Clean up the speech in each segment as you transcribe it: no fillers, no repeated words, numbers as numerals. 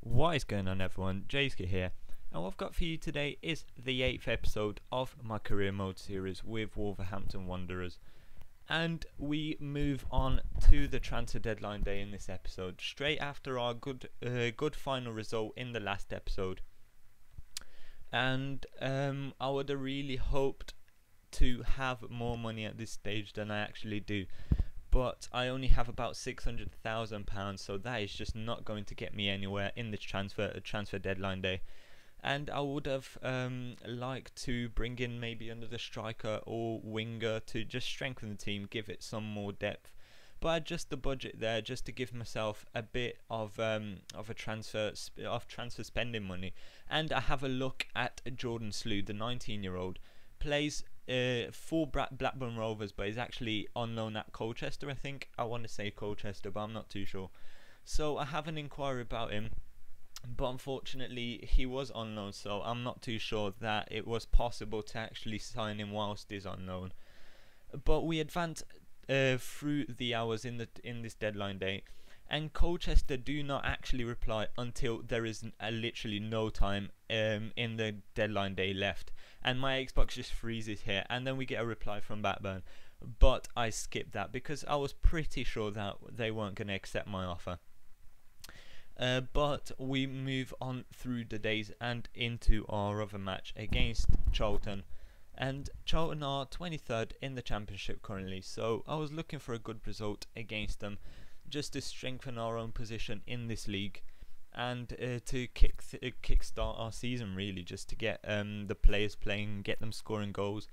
What is going on, everyone? Jayski here, and what I've got for you today is the 8th episode of my career mode series with Wolverhampton Wanderers, and we move on to the transfer deadline day in this episode straight after our good final result in the last episode. And I would have really hoped to have more money at this stage than I actually do, but I only have about £600,000, so that is just not going to get me anywhere in this transfer deadline day. And I would have liked to bring in maybe another striker or winger to just strengthen the team, give it some more depth. But I adjust the budget there just to give myself a bit of transfer spending money. And I have a look at Jordan Slew, the 19-year-old, plays for Blackburn Rovers, but is actually on loan at Colchester. I think I want to say Colchester, but I'm not too sure. So I have an inquiry about him, but unfortunately he was on loan, so I'm not too sure that it was possible to actually sign him whilst he's on loan. But we advance through the hours in this deadline day, and Colchester do not actually reply until there is literally no time in the deadline day left, and my Xbox just freezes here, and then we get a reply from Blackburn, but I skipped that because I was pretty sure that they weren't going to accept my offer. But we move on through the days and into our other match against Charlton. And Charlton are 23rd in the Championship currently, so I was looking for a good result against them just to strengthen our own position in this league, and to kickstart our season, really, just to get the players playing, get them scoring goals.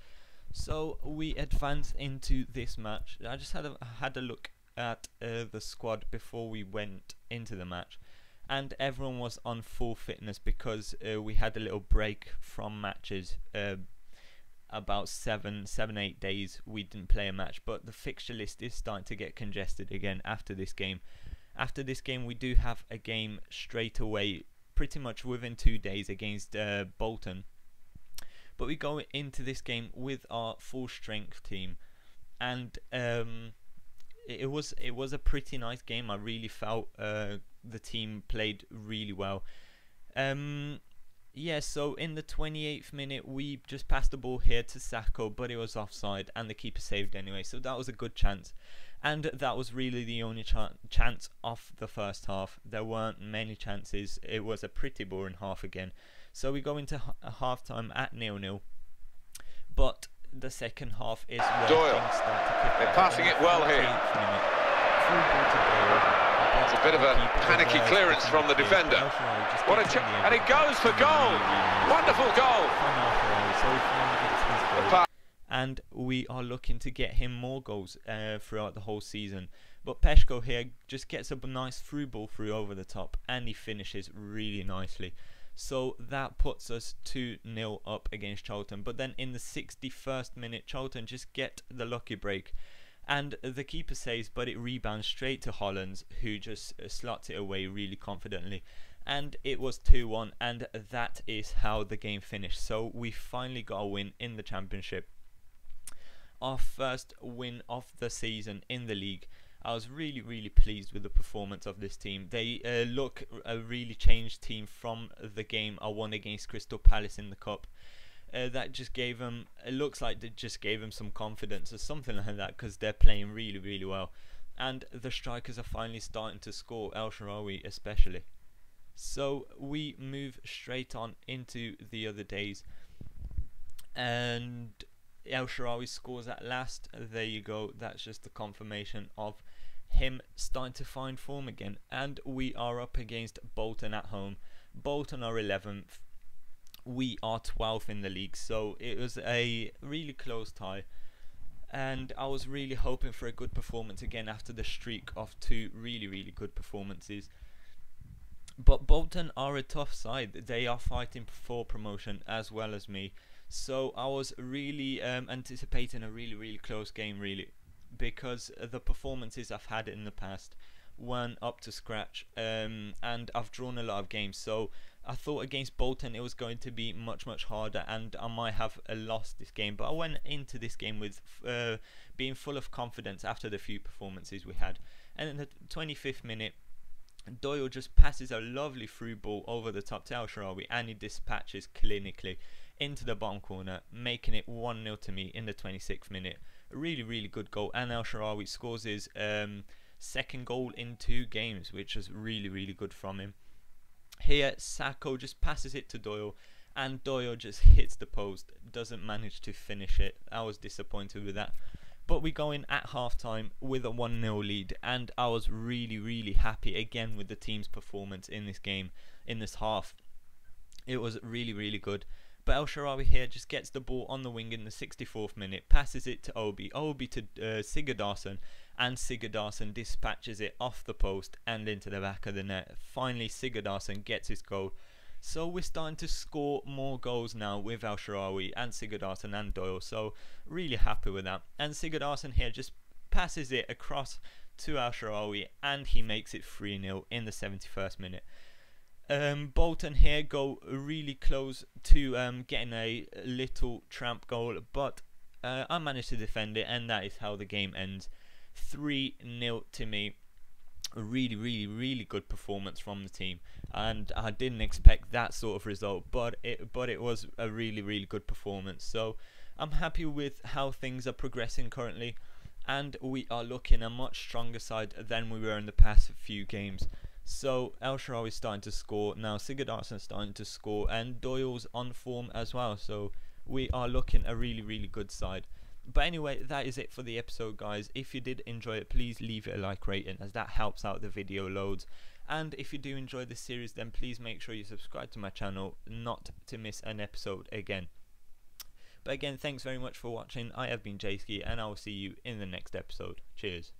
So we advance into this match. I just had a look at the squad before we went into the match, and everyone was on full fitness because we had a little break from matches. About 7-8 days we didn't play a match, but the fixture list is starting to get congested again after this game. After this game we do have a game straight away, pretty much within 2 days, against Bolton. But we go into this game with our full strength team, and it was a pretty nice game. I really felt the team played really well. Yeah, so in the 28th minute we just passed the ball here to Sacco, but it was offside and the keeper saved anyway, so that was a good chance. And that was really the only chance of the first half. There weren't many chances. It was a pretty boring half again. So we go into half time at 0-0. But the second half is where things start to kick off. They're passing it well here. It's a bit of a panicky clearance from the defender. What a and it goes for goal. Wonderful goal. And we are looking to get him more goals throughout the whole season. But Peshko here just gets a nice through ball through over the top, and he finishes really nicely. So that puts us 2-0 up against Charlton. But then in the 61st minute, Charlton just get the lucky break, and the keeper saves, but it rebounds straight to Hollands, who just slots it away really confidently. And it was 2-1, and that is how the game finished. So we finally got a win in the Championship. Our first win of the season in the league. I was really pleased with the performance of this team. They look a really changed team from the game I won against Crystal Palace in the Cup. That just gave them, it looks like they just gave them some confidence or something like that, because they're playing really well. And the strikers are finally starting to score, El Shaarawy especially. So we move straight on into the other days, and El Shaarawy scores at last. There you go, that's just the confirmation of him starting to find form again. And we are up against Bolton at home. Bolton are 11th. We are 12th in the league, so it was a really close tie, and I was really hoping for a good performance again after the streak of 2 really good performances. But Bolton are a tough side. They are fighting for promotion as well as me, so I was really anticipating a really close game, really, because the performances I've had in the past weren't up to scratch, and I've drawn a lot of games, so I thought against Bolton it was going to be much harder, and I might have lost this game. But I went into this game with being full of confidence after the few performances we had. And in the 25th minute Doyle just passes a lovely through ball over the top to El Shaarawy, and he dispatches clinically into the bottom corner, making it 1-0 to me in the 26th minute. A really good goal, and El Shaarawy scores his second goal in 2 games, which is really good from him. Here, Sacco just passes it to Doyle, and Doyle just hits the post, doesn't manage to finish it. I was disappointed with that. But we go in at half time with a 1-0 lead, and I was really happy again with the team's performance in this game, in this half. It was really good. But El Shaarawy here just gets the ball on the wing in the 64th minute, passes it to Obi to Sigurdarsson, and Sigurdarsson dispatches it off the post and into the back of the net. Finally, Sigurdarsson gets his goal. So we're starting to score more goals now with El Shaarawy and Sigurdarsson and Doyle, so really happy with that. And Sigurdarsson here just passes it across to El Shaarawy, and he makes it 3-0 in the 71st minute. Bolton here go really close to getting a little tramp goal, but I managed to defend it, and that is how the game ends. 3-0 to me. A really good performance from the team, and I didn't expect that sort of result, but it was a really good performance. So I'm happy with how things are progressing currently, and we are looking a much stronger side than we were in the past few games. So El Shaarawy is starting to score now, Sigurdarsson is starting to score, and Doyle's on form as well. So we are looking a really good side. But anyway, that is it for the episode, guys. If you did enjoy it, please leave it a like rating, as that helps out the video loads. And if you do enjoy this series, then please make sure you subscribe to my channel, not to miss an episode again. But again, thanks very much for watching. I have been Jayski, and I will see you in the next episode. Cheers.